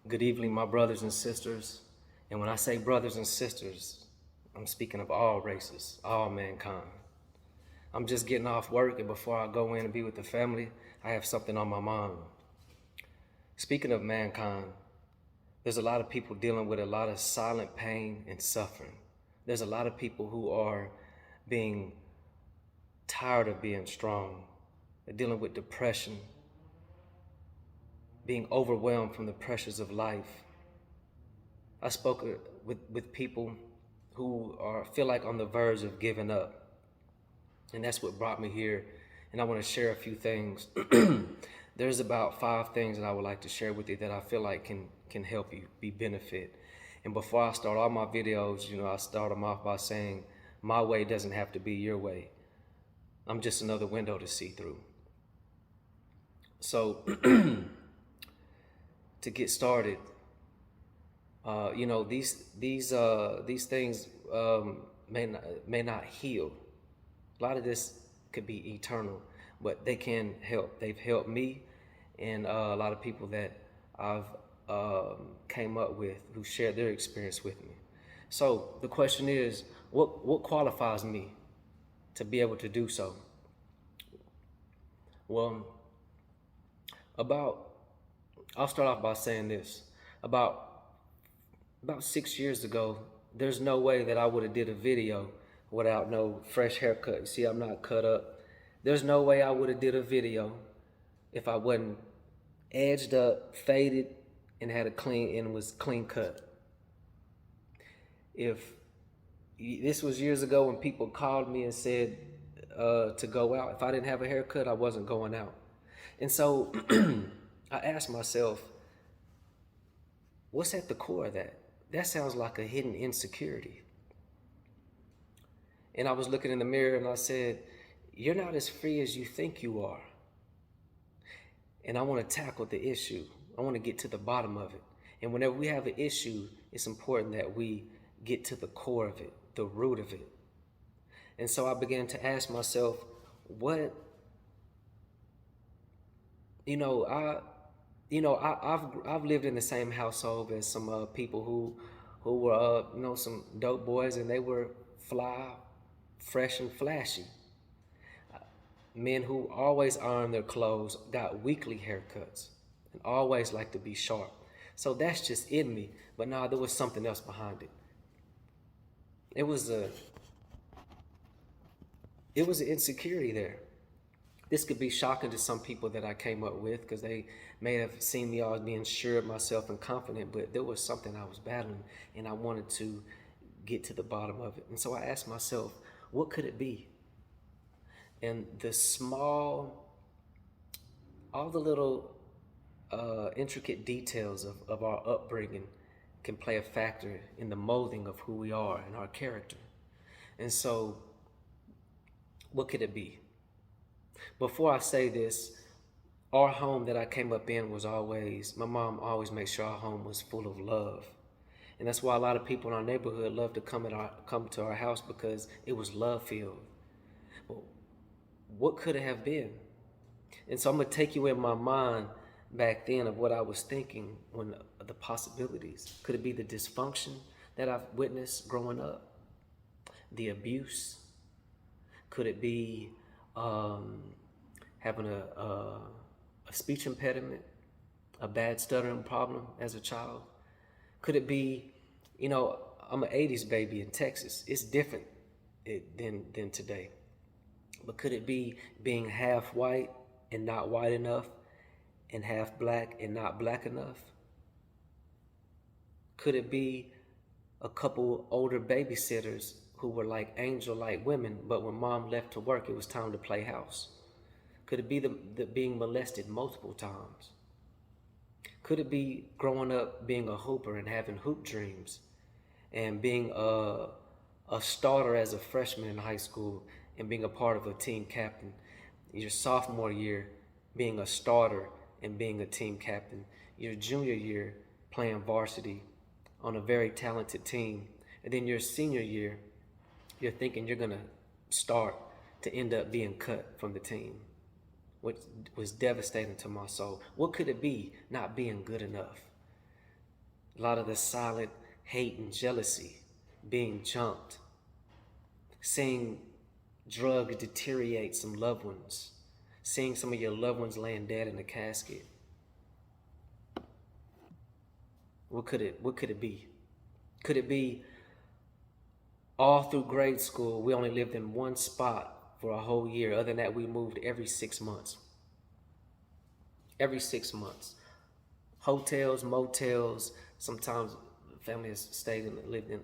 Good evening, my brothers and sisters. And when I say brothers and sisters, I'm speaking of all races, all mankind. I'm just getting off work, and before I go in and be with the family, I have something on my mind. Speaking of mankind, there's a lot of people dealing with a lot of silent pain and suffering. There's a lot of people who are being tired of being strong. They're dealing with depression, being overwhelmed from the pressures of life. I spoke with people who feel like on the verge of giving up. And that's what brought me here. And I want to share a few things. There's about 5 things that I would like to share with you that I feel like can help you be benefit. And before I start all my videos, I start them off by saying, my way doesn't have to be your way. I'm just another window to see through. So to get started, these things may not heal. A lot of this could be eternal, but they can help. They've helped me, and a lot of people that I've came up with who shared their experience with me. So the question is, what qualifies me to be able to do so? Well, I'll start off by saying this. About 6 years ago, there's no way that I would have did a video without no fresh haircut. You see, I'm not cut up. There's no way I would have did a video if I wasn't edged up, faded, and had a clean and was clean cut. If this was years ago when people called me and said to go out, if I didn't have a haircut, I wasn't going out. And so I asked myself, what's at the core of that? That sounds like a hidden insecurity. And I was looking in the mirror and I said, you're not as free as you think you are. And I want to tackle the issue. I want to get to the bottom of it. And whenever we have an issue, it's important that we get to the core of it, the root of it. And so I began to ask myself, I've lived in the same household as some people who were some dope boys, and they were fly, fresh and flashy. Men who always ironed their clothes, got weekly haircuts, and always like to be sharp. So that's just in me. But nah, there was something else behind it. It was an insecurity there. This could be shocking to some people that I came up with because they may have seen me always being sure of myself and confident, but there was something I was battling and I wanted to get to the bottom of it. And so I asked myself, what could it be? And all the little intricate details of our upbringing can play a factor in the molding of who we are and our character. And so, what could it be? Before I say this, our home that I came up in was my mom always made sure our home was full of love. And that's why a lot of people in our neighborhood love to come to our house, because it was love filled. Well, what could it have been? And so I'm gonna take you in my mind back then of what I was thinking when the possibilities. Could it be the dysfunction that I've witnessed growing up? The abuse? Could it be having a speech impediment, a bad stuttering problem as a child? Could it be, I'm an 80s baby in Texas. It's different than today. But could it be being half white and not white enough, and half black and not black enough? Could it be a couple older babysitters who were like angel-like women, but when mom left to work, it was time to play house? Could it be the being molested multiple times? Could it be growing up being a hooper and having hoop dreams, and being a starter as a freshman in high school and being a part of a team captain? Your sophomore year, being a starter and being a team captain. Your junior year, playing varsity on a very talented team. And then your senior year, you're thinking you're gonna start to end up being cut from the team, which was devastating to my soul. What could it be? Not being good enough. A lot of the silent hate and jealousy being jumped. Seeing drugs deteriorate some loved ones. Seeing some of your loved ones laying dead in a casket. What could it be? Could it be all through grade school we only lived in one spot for a whole year? Other than that, we moved every 6 months. Every 6 months. Hotels, motels. Sometimes family has stayed and lived in,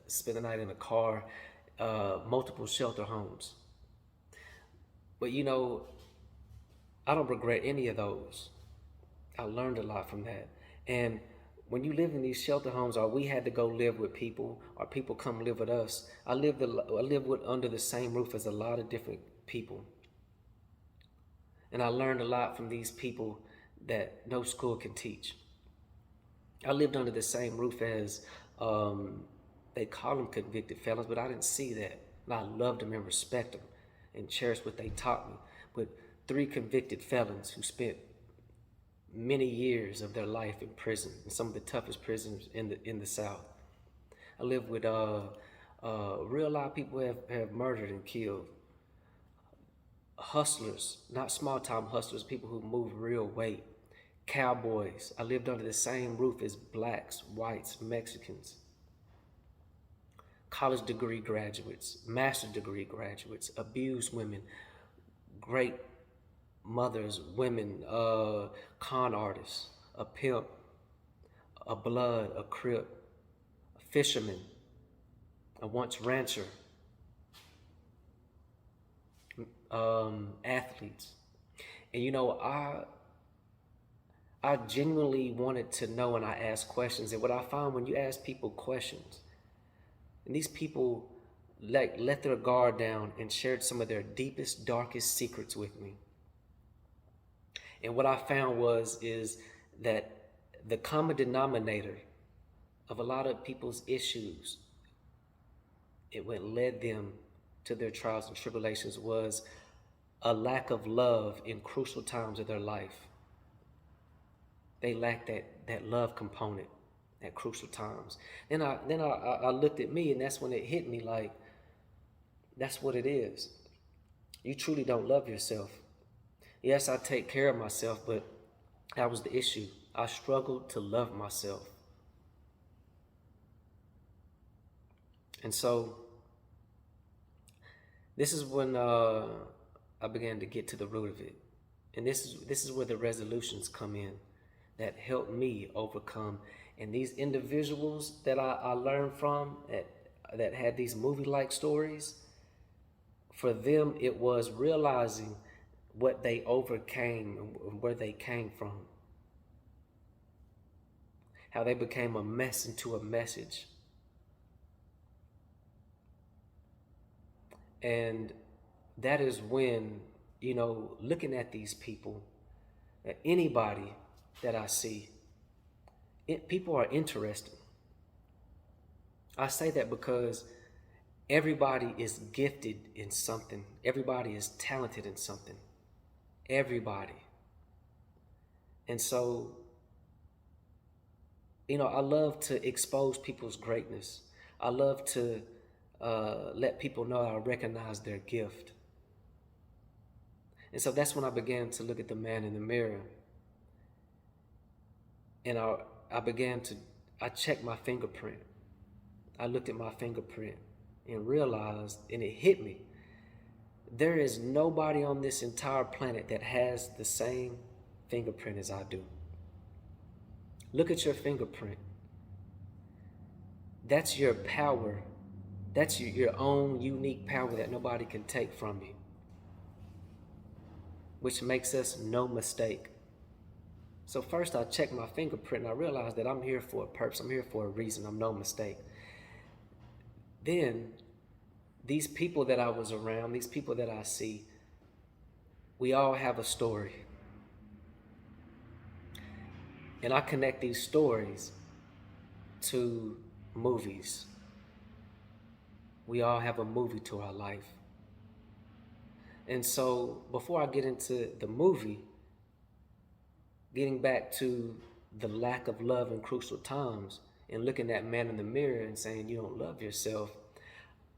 spent the night in a car. Multiple shelter homes. But you know, I don't regret any of those. I learned a lot from that. And when you live in these shelter homes, or we had to go live with people, or people come live with us, I lived with under the same roof as a lot of different people. And I learned a lot from these people that no school can teach. I lived under the same roof as, they call them convicted felons, but I didn't see that. And I loved them and respect them and cherish what they taught me. But 3 convicted felons who spent many years of their life in prison, in some of the toughest prisons in the South. I lived with real live people have murdered and killed. Hustlers, not small time hustlers, people who move real weight. Cowboys. I lived under the same roof as blacks, whites, Mexicans. College degree graduates, master's degree graduates, abused women, great mothers, women, con artists, a pimp, a blood, a crip, a fisherman, a once rancher, athletes. And you know, I genuinely wanted to know, and I asked questions. And what I found, when you ask people questions, and these people let their guard down and shared some of their deepest, darkest secrets with me. And what I found is that the common denominator of a lot of people's issues, what led them to their trials and tribulations, was a lack of love in crucial times of their life. They lacked that love component at crucial times. Then I looked at me, and that's when it hit me, like, that's what it is. You truly don't love yourself. Yes, I take care of myself, but that was the issue. I struggled to love myself. And so this is when I began to get to the root of it. And this is where the resolutions come in that helped me overcome. And these individuals that I learned from that had these movie-like stories, for them it was realizing what they overcame and where they came from. How they became a mess into a message. And that is when, you know, looking at these people, anybody that I see, people are interesting. I say that because everybody is gifted in something. Everybody is talented in something. Everybody. And so, you know, I love to expose people's greatness. I love to let people know I recognize their gift. And so that's when I began to look at the man in the mirror. And I checked my fingerprint. I looked at my fingerprint and realized, and it hit me, there is nobody on this entire planet that has the same fingerprint as I do. Look at your fingerprint. That's your power. That's your own unique power that nobody can take from you, which makes us no mistake. So first I checked my fingerprint and I realized that I'm here for a purpose. I'm here for a reason. I'm no mistake. Then these people that I was around, these people that I see, we all have a story. And I connect these stories to movies. We all have a movie to our life. And so before I get into the movie, getting back to the lack of love in crucial times and looking that man in the mirror and saying you don't love yourself,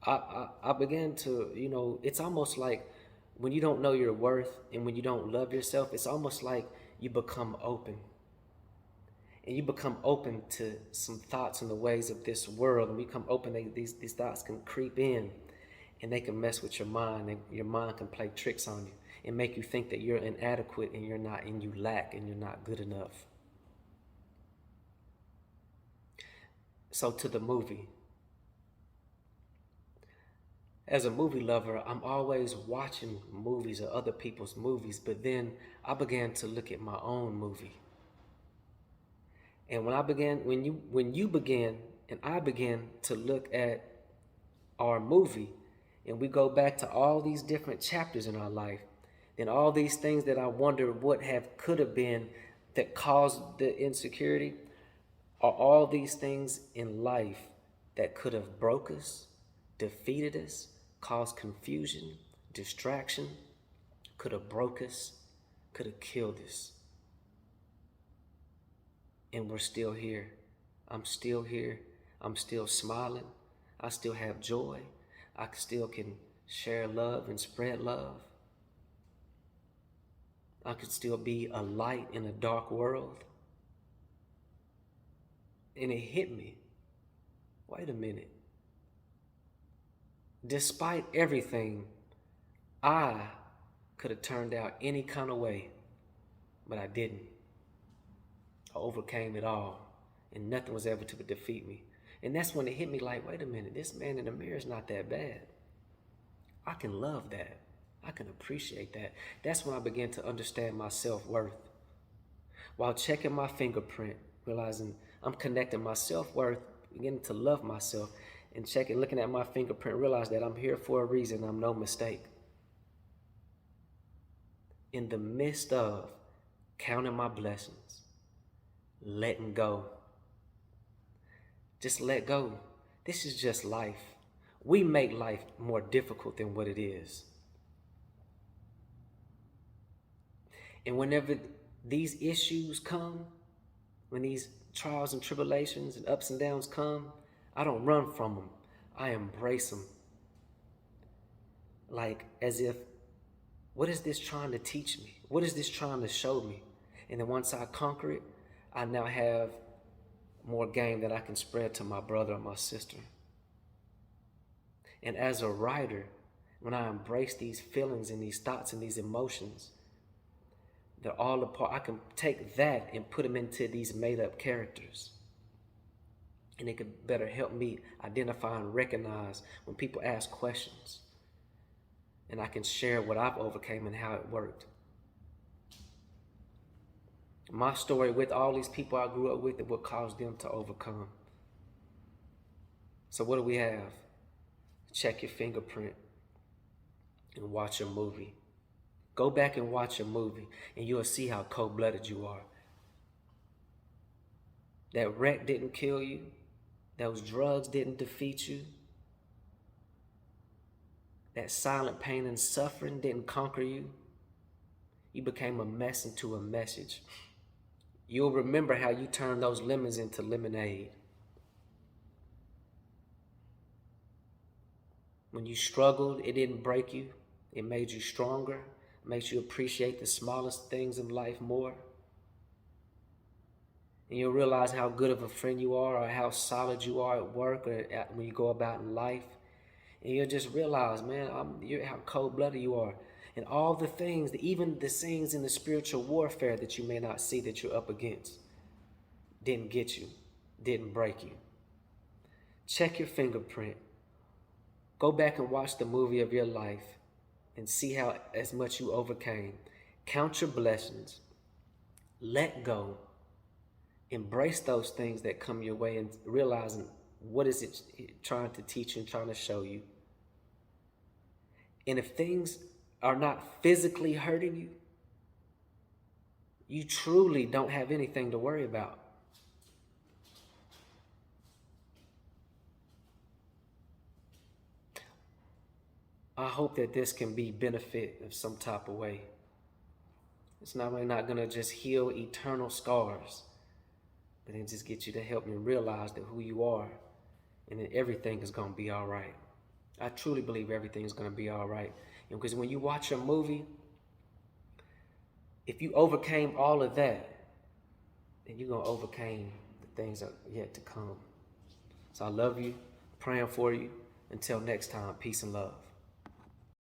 I began to, it's almost like when you don't know your worth and when you don't love yourself, it's almost like you become open. And you become open to some thoughts and the ways of this world. And we become open, these thoughts can creep in and they can mess with your mind. And your mind can play tricks on you and make you think that you're inadequate and you're not, and you lack and you're not good enough. So to the movie. As a movie lover, I'm always watching movies or other people's movies, but then I began to look at my own movie. And when you began and I began to look at our movie and we go back to all these different chapters in our life, then all these things that I wonder what could have been that caused the insecurity are all these things in life that could have broke us, defeated us, caused confusion, distraction, could have broke us, could have killed us. And we're still here. I'm still here. I'm still smiling. I still have joy. I still can share love and spread love. I could still be a light in a dark world. And it hit me. Wait a minute. Despite everything, I could have turned out any kind of way, but I didn't. I overcame it all, and nothing was ever to defeat me. And that's when it hit me like, wait a minute, this man in the mirror is not that bad. I can love that. I can appreciate that. That's when I began to understand my self-worth. While checking my fingerprint, realizing I'm connecting my self-worth, beginning to love myself, and looking at my fingerprint, realize that I'm here for a reason. I'm no mistake. In the midst of counting my blessings, letting go. Just let go. This is just life. We make life more difficult than what it is. And whenever these issues come, when these trials and tribulations and ups and downs come, I don't run from them. I embrace them. Like as if, what is this trying to teach me? What is this trying to show me? And then once I conquer it, I now have more game that I can spread to my brother or my sister. And as a writer, when I embrace these feelings and these thoughts and these emotions, they're all a part. I can take that and put them into these made-up characters. And it could better help me identify and recognize when people ask questions. And I can share what I've overcame and how it worked. My story with all these people I grew up with and what caused them to overcome. So what do we have? Check your fingerprint and watch a movie. Go back and watch a movie and you'll see how cold-blooded you are. That wreck didn't kill you. Those drugs didn't defeat you. That silent pain and suffering didn't conquer you. You became a mess into a message. You'll remember how you turned those lemons into lemonade. When you struggled, it didn't break you. It made you stronger. It makes you appreciate the smallest things in life more. And you'll realize how good of a friend you are or how solid you are at work or when you go about in life. And you'll just realize, man, how cold-blooded you are. And all the things, even the things in the spiritual warfare that you may not see that you're up against, didn't get you, didn't break you. Check your fingerprint. Go back and watch the movie of your life and see how as much you overcame. Count your blessings. Let go. Embrace those things that come your way and realizing what is it trying to teach you and trying to show you. And if things are not physically hurting you, you truly don't have anything to worry about. I hope that this can be benefit of some type of way. It's not going to just heal eternal scars, but then just get you to help me realize that who you are, and then everything is gonna be all right. I truly believe everything's gonna be all right. Because when you watch a movie, if you overcame all of that, then you're gonna overcome the things that are yet to come. So I love you, praying for you. Until next time, peace and love.